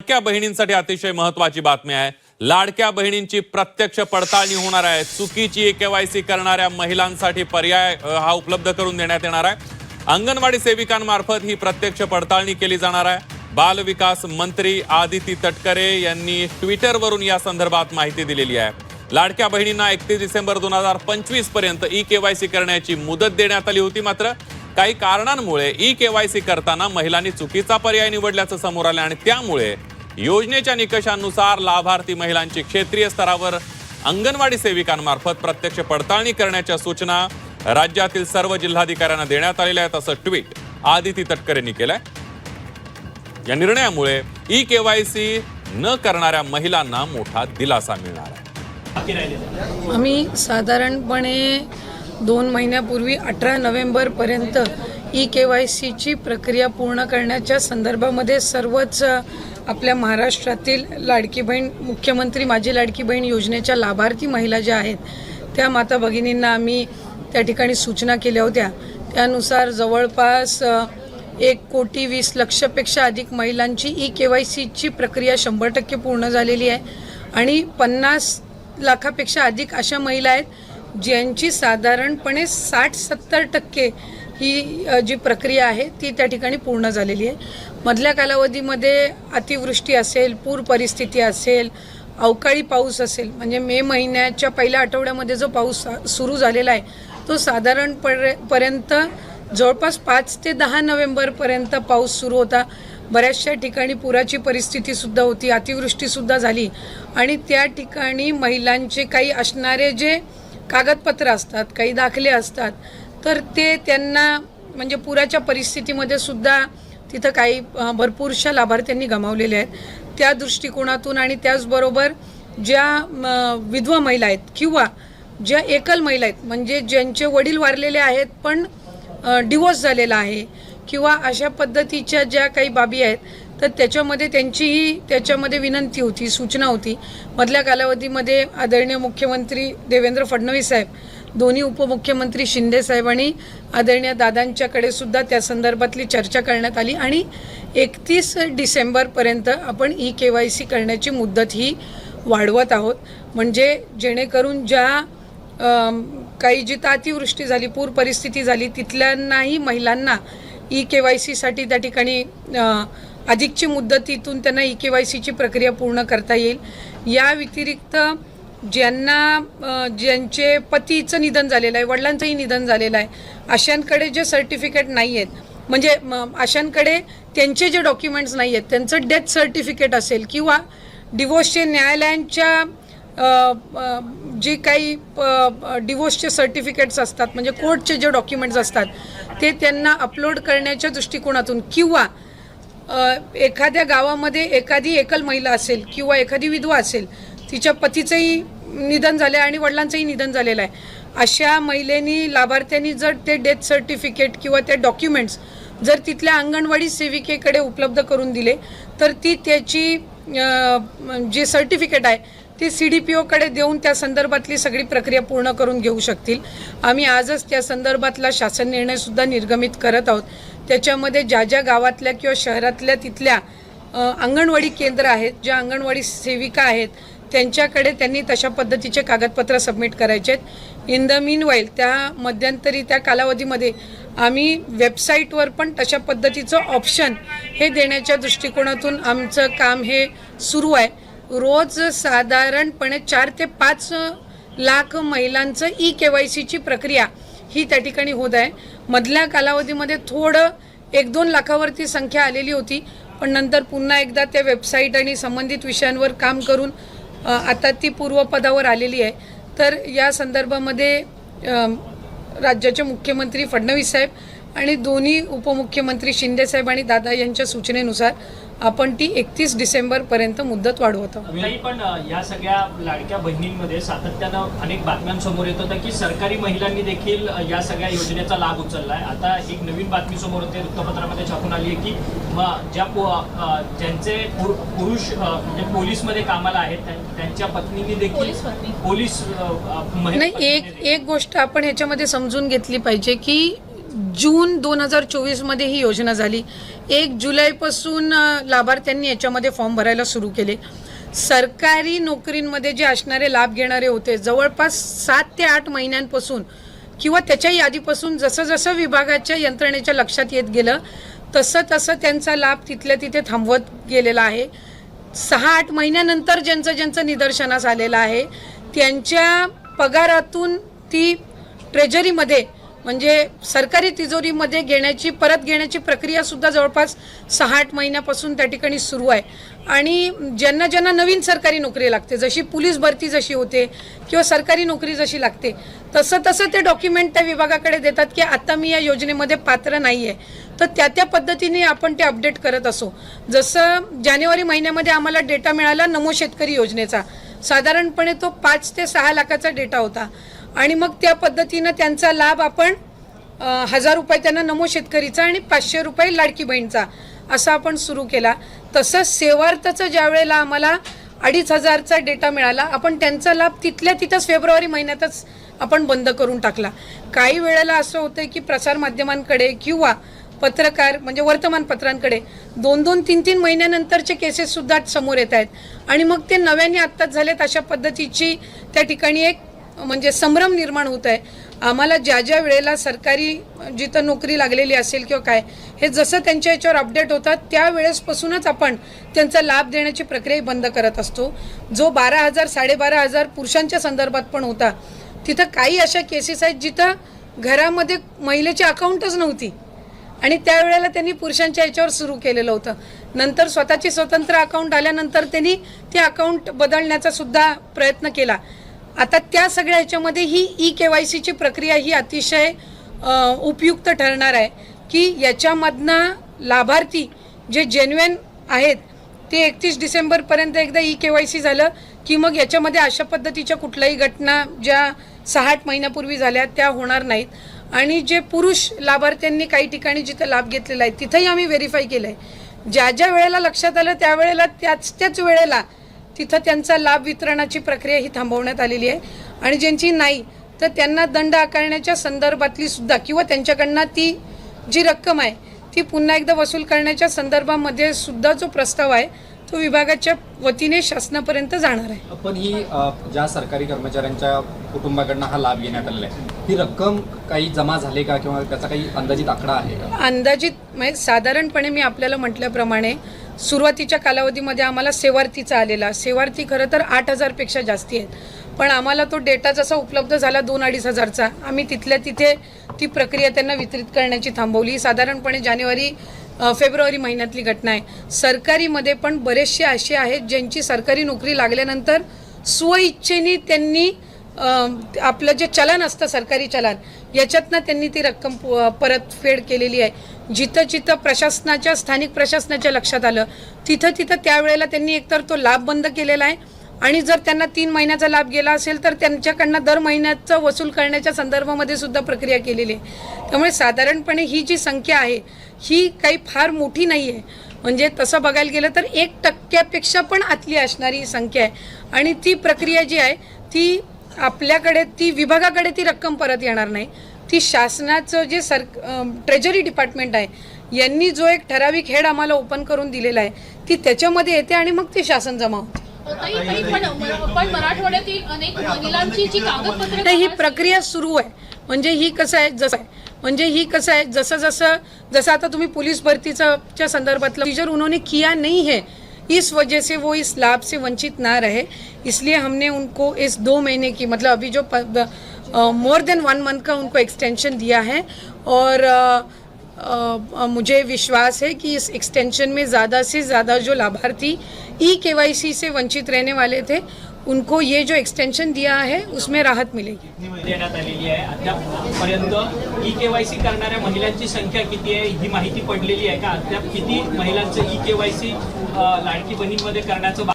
लाडक्या बहिणींसाठी अतिशय महत्त्वाची बातमी आहे। लाडक्या बहिणींची प्रत्यक्ष पडताळणी होणार आहे। चुकीची केवायसी करणाऱ्या महिलांसाठी पर्याय हा उपलब्ध करून देण्यात येणार आहे। अंगणवाडी सेविकांमार्फत ही प्रत्यक्ष पडताळणी केली जाणार आहे। बाल विकास मंत्री आदिती तटकरे यांनी ट्विटरवरून या संदर्भात माहिती दिलेली आहे। लाडक्या बहिणींना 31 डिसेंबर 2025 पर्यंत ई-केवायसी करण्याची मुदत देण्यात आली होती। मात्र काही कारणांमुळे ई-केवायसी करताना महिलांनी चुकीचा पर्याय निवडल्याचं समोर आलं आणि त्यामुळे योजनेच्या निकषांनुसार लाभार्थी महिलांची क्षेत्रीय स्तरावर अंगणवाडी सेविकांमार्फत प्रत्यक्ष पडताळणी करण्याच्या सूचना राज्यातील सर्व जिल्हाधिकाऱ्यांना देण्यात आलेल्या आहेत, असं ट्विट आदिती तटकरेंनी केलंय। या निर्णयामुळे ई-केवायसी न करणाऱ्या महिलांना मोठा दिलासा मिळणार आहे। आम्ही साधारणपणे 2 महिन्यापूर्वी 18 नोव्हेंबरपर्यंत ई-केवायसीची प्रक्रिया पूर्ण करण्याच्या संदर्भामध्ये सर्वच आपल्या महाराष्ट्रातील लाडकी बहीण मुख्यमंत्री माझी लाडकी बहीण योजनेच्या लाभार्थी महिला ज्या आहेत त्या माता भगिनींना आम्ही त्या ठिकाणी सूचना केल्या होत्या। त्यानुसार जवळपास 1,20,00,000पेक्षा अधिक महिलांची ई-केवायसीची प्रक्रिया 100% पूर्ण झालेली आहे आणि 50 लाखापेक्षा अधिक अशा महिला आहेत ज्यांची साधारणपणे 60-70% ही जी प्रक्रिया आहे ती त्या ठिकाणी पूर्ण झालेली आहे। मधल्या कालावधीमध्ये अतिवृष्टी असेल, पूर परिस्थिती असेल, अवकाळी पाऊस असेल, म्हणजे मे महिन्याच्या पहिल्या आठवड्यामध्ये जो पाऊस सुरू झालेला आहे तो साधारणपर्यंत जवळपास 5 ते 10 नोव्हेंबरपर्यंत पाऊस सुरू होता। बऱ्याचशा ठिकाणी पुराची परिस्थितीसुद्धा होती, अतिवृष्टीसुद्धा झाली आणि त्या ठिकाणी महिलांचे काही असणारे जे कागदपत्र असतात, काही दाखले असतात, तर ते त्यांना म्हणजे पुराच्या परिस्थितीमध्ये सुद्धा तिथं काही भरपूरशा लाभार्थ्यांनी गमावलेले आहेत। त्या दृष्टिकोनातून आणि त्याचबरोबर ज्या विधवा महिला आहेत किंवा ज्या एकल महिला आहेत म्हणजे ज्यांचे वडील वारलेले आहेत पण डिवोर्स झालेला आहे किंवा अशा पद्धतीच्या ज्या काही बाबी आहेत तर त्याच्यामध्ये त्यांचीही त्याच्यामध्ये विनंती होती, सूचना होती। मधल्या कालावधीमध्ये आदरणीय मुख्यमंत्री देवेंद्र फडणवीस साहेब, दोन्ही उपमुख्यमंत्री शिंदे साहेब आणि आदरणीय दादांच्याकडे सुद्धा त्या संदर्भातली चर्चा करण्यात आली आणि 31 डिसेंबरपर्यंत आपण ई-केवायसी करण्याची मुदत ही वाढवत आहोत। म्हणजे जेणेकरून ज्या काही जिथं अतिवृष्टी झाली, पूर परिस्थिती झाली तिथल्यांनाही महिलांना ई-केवायसीसाठी त्या ठिकाणी अधिकची मुदतीतून त्यांना ई-केवायसीची प्रक्रिया पूर्ण करता येईल। या व्यतिरिक्त ज्यांचे पतीचं निधन झालेलं आहे, वडिलांचंही निधन झालेलं आहे, अशांकडे जे सर्टिफिकेट नाही आहेत म्हणजे अशांकडे त्यांचे जे डॉक्युमेंट्स नाही आहेत, त्यांचं डेथ सर्टिफिकेट असेल किंवा डिवोर्सचे न्यायालयांच्या जे काही डिवोर्सचे सर्टिफिकेट्स असतात म्हणजे कोर्टचे जे डॉक्युमेंट्स असतात ते त्यांना अपलोड करण्याच्या दृष्टिकोनातून किंवा एखाद्या गावामध्ये एखादी एकल महिला असेल किंवा एखादी विधवा असेल, तिच्या पतीचंही निधन झालं आहे आणि वडिलांचंही निधन झालेलं आहे, अशा महिलेनी लाभार्थ्यांनी जर ते डेथ सर्टिफिकेट किंवा ते डॉक्युमेंट्स जर तिथल्या अंगणवाडी सेविकेकडे उपलब्ध करून दिले तर ती त्याची जे सर्टिफिकेट आहे ती CDPOकडे देऊन त्या संदर्भातली सगळी प्रक्रिया पूर्ण करून घेऊ शकतील। आम्ही आजच त्या संदर्भातला शासन निर्णयसुद्धा निर्गमित करत आहोत। त्याच्यामध्ये ज्या गावातल्या किंवा शहरातल्या तिथल्या अंगणवाडी केंद्र आहेत, ज्या अंगणवाडी सेविका आहेत त्यांच्याकडे त्यांनी तशा पद्धतीचे कागदपत्र सबमिट करायचे आहेत। इन द मीनवाईल त्या मध्यंतरी त्या कालावधीमध्ये आम्ही वेबसाईटवर पण तशा पद्धतीचं ऑप्शन हे देण्याच्या दृष्टिकोनातून आमचं काम हे सुरू आहे। रोज साधारणपणे 4 ते 5 लाख महिलांचं ई-केवायसीची प्रक्रिया ही त्या ठिकाणी होत आहे। मधल्या कालावधीमध्ये थोडं 1-2 लाखावरती संख्या आलेली होती, पण नंतर पुन्हा एकदा त्या वेबसाईट आणि संबंधित विषयांवर काम करून आता ती पूर्वपदावर आलेली आहे। तर या संदर्भामध्ये राज्याचे मुख्यमंत्री फडणवीस साहेब आणि दोन्ही उपमुख्यमंत्री शिंदे साहेब आणि दादा यांच्या सूचनेनुसार आपण ती 31 डिसेंबरपर्यंत मुदत वाढवत आहोत। पण या सगळ्या लाडक्या बहिणींमध्ये सातत्यानं अनेक बातम्यांसमोर येत होतं की सरकारी महिलांनी देखील या सगळ्या योजनेचा लाभ उचलला आहे। आता एक नवीन बातमी समोर होते, वृत्तपत्रामध्ये छापून आली आहे की ज्यांचे पुरुष म्हणजे पोलीसमध्ये कामाला आहेत त्यांच्या पत्नींनी देखील पोलीस नाही, एक गोष्ट आपण ह्याच्यामध्ये समजून घेतली पाहिजे की जून 2024मध्ये ही योजना झाली. 1 जुलैपासून लाभार्थ्यांनी याच्यामध्ये फॉर्म भरायला सुरू केले. सरकारी नोकरींमध्ये जे असणारे लाभ घेणारे होते जवळपास 7 ते 8 महिन्यांपासून किंवा त्याच्याही आधीपासून जसं जसं विभागाच्या यंत्रणेच्या लक्षात येत गेलं तसं तसं त्यांचा लाभ तिथल्या तिथे थांबवत गेलेला आहे. 6-8 महिन्यानंतर ज्यांचं निदर्शनास आलेलं आहे त्यांच्या पगारातून ती ट्रेजरीमध्ये म्हणजे सरकारी तिजोरीमध्ये परत घेण्याची प्रक्रिया सुद्धा जवळपास 6-8 महिन्यापासून त्या ठिकाणी सुरू आहे. आणि ज्यांना नवीन सरकारी नोकरी लागते, जशी पोलीस भरती जशी होते किंवा सरकारी नोकरी जशी लागते तसं ते डॉक्युमेंट त्या विभागाकडे देतात की आता मी या योजनेमध्ये पात्र नाही आहे. तर त्या पद्धतीने आपण ते अपडेट करत असो. जसं जानेवारी महिन्यामध्ये आम्हाला डेटा मिळाला नमो शेतकरी योजनेचा, साधारणपणे तो 5 ते 6 लाखाचा डेटा होता. आणि मग त्या पद्धतीनं त्यांचा लाभ आपण 1000 रुपये त्यांना नमो शेतकरीचा आणि 500 रुपये लाडकी बहीणचा असा आपण सुरू केला. तसंच सेवार्थचं ज्या वेळेला आम्हाला 2500चा डेटा मिळाला आपण त्यांचा लाभ तिथल्या तिथंच फेब्रुवारी महिन्यातच आपण बंद करून टाकला. काही वेळेला असं होतं की प्रसारमाध्यमांकडे किंवा पत्रकार म्हणजे वर्तमानपत्रांकडे 2-2, 3-3 महिन्यानंतरचे केसेससुद्धा समोर येत आहेत आणि मग ते नव्याने आत्ताच झालेत अशा पद्धतीची त्या ठिकाणी एक म्हणजे संभ्रम निर्माण होत आहे. आम्हाला ज्या वेळेला सरकारी जिथं नोकरी लागलेली असेल किंवा काय हे जसं त्यांच्या याच्यावर अपडेट होतात त्यावेळेसपासूनच आपण त्यांचा लाभ देण्याची प्रक्रिया बंद करत असतो. जो 12,000 12,500 पुरुषांच्या संदर्भात पण होता तिथं काही अशा केसेस आहेत जिथं घरामध्ये महिलेची अकाउंटच नव्हती आणि त्यावेळेला त्यांनी पुरुषांच्या याच्यावर सुरू केलेलं होतं. नंतर स्वतःची स्वतंत्र अकाउंट आल्यानंतर त्यांनी ते अकाउंट बदलण्याचा सुद्धा प्रयत्न केला. आता त्या सगळ्या ह्याच्यामध्ये ही EKYCची प्रक्रिया ही अतिशय उपयुक्त ठरणार आहे की याच्यामधनं लाभार्थी जे जेन्युइन आहेत ते 31 डिसेंबरपर्यंत एकदा EKYC झालं की मग याच्यामध्ये अशा पद्धतीच्या कुठल्याही घटना ज्या 6-8 महिन्यापूर्वी झाल्या त्या होणार नाहीत. आणि जे पुरुष लाभार्थ्यांनी काही ठिकाणी जिथं लाभ घेतलेला आहे तिथंही आम्ही व्हेरीफाय केलं आहे. ज्या वेळेला लक्षात आलं त्यावेळेला त्याच वेळेला तिथं त्यांचा लाभ वितरणाची प्रक्रिया ही थांबवण्यात आलेली आहे. आणि ज्यांची नाही तर त्यांना दंड आकारण्याच्या संदर्भातली सुद्धा किंवा त्यांच्याकडनं ती जी रक्कम आहे ती पुन्हा एकदा वसूल करण्याच्या संदर्भामध्ये सुद्धा जो प्रस्ताव आहे तो विभागाच्या वतीने शासनापर्यंत जाणार आहे. पण ही ज्या सरकारी कर्मचाऱ्यांच्या कुटुंबाकडनं हा लाभ घेण्यात आलेला आहे ही रक्कम काही जमा झाली का किंवा त्याचा काही अंदाजित आकडा आहे का? अंदाजित म्हणजे साधारणपणे मी आपल्याला म्हटल्याप्रमाणे सुरुवातीच्या कालावधीमध्ये आम्हाला सेवार्थीचा आलेला सेवार्थी खरं तर 8,000पेक्षा जास्ती आहेत. पण आम्हाला तो डेटा जसा उपलब्ध झाला 2-2.5 हजारचा आम्ही तिथल्या तिथे ती प्रक्रिया त्यांना वितरित करण्याची थांबवली. साधारणपणे फेब्रुवारी महिन्यातली घटना आहे. सरकारीमध्ये पण बरेचसे असे आहेत ज्यांची सरकारी नोकरी लागल्यानंतर स्वइच्छेने त्यांनी आपलं जे चलन असतं सरकारी चलन याच्यातनं त्यांनी ती रक्कम परतफेड केलेली आहे. जिथं प्रशासनाच्या स्थानिक प्रशासनाच्या लक्षात आलं तिथं त्यावेळेला त्यांनी एकतर तो लाभ बंद केलेला आहे आणि जर त्यांना 3 महिन्याचा लाभ गेला असेल तर त्यांच्याकडनं दर महिन्याचं वसूल करण्याच्या संदर्भामध्ये सुद्धा प्रक्रिया केलेली आहे. त्यामुळे साधारणपणे ही जी संख्या आहे ही काही फार मोठी नाही आहे. म्हणजे तसं बघायला गेलं तर 1% पण आतली असणारी संख्या आहे. आणि ती प्रक्रिया जी आहे ती आपल्याकडे ती विभागाकडे ती रक्कम परत येणार नाही. ती शासनाचं जे ट्रेजरी डिपार्टमेंट आहे यांनी जो एक ठराविक हेड आम्हाला ओपन करून दिलेला आहे ती त्याच्यामध्ये येते आणि मग ती शासन जमा होते. पण मराठवाड्यातील अनेक महिलांची जी कागदपत्रे नाही ही प्रक्रिया सुरू आहे. म्हणजे ही कसं आहे जसं आता तुम्ही पोलीस भरतीच्या संदर्भातलं जर उन्होंने किया नहीं है इस वजह से वो इस लाभ से वंचित ना रहे इसलिए हमने उनको इस 2 महीने की मतलब अभी जो मोर देन 1 मंथ का उनको एक्सटेंशन दिया है. और मुझे विश्वास है कि इस एक्सटेंशन में ज़्यादा से ज़्यादा जो लाभार्थी EKYC से वंचित रहने वाले थे उनको ये जो एक्सटेंशन दिया है उसमें राहत मिलेगी. देण्यात आलेली आहे. अद्यापपर्यंत EKYC करणाऱ्या महिलांची संख्या किती आहे ही माहिती पडलेली आहे का? अद्याप किती महिलांचं EKYC लाडकी बहीणमध्ये करण्याचं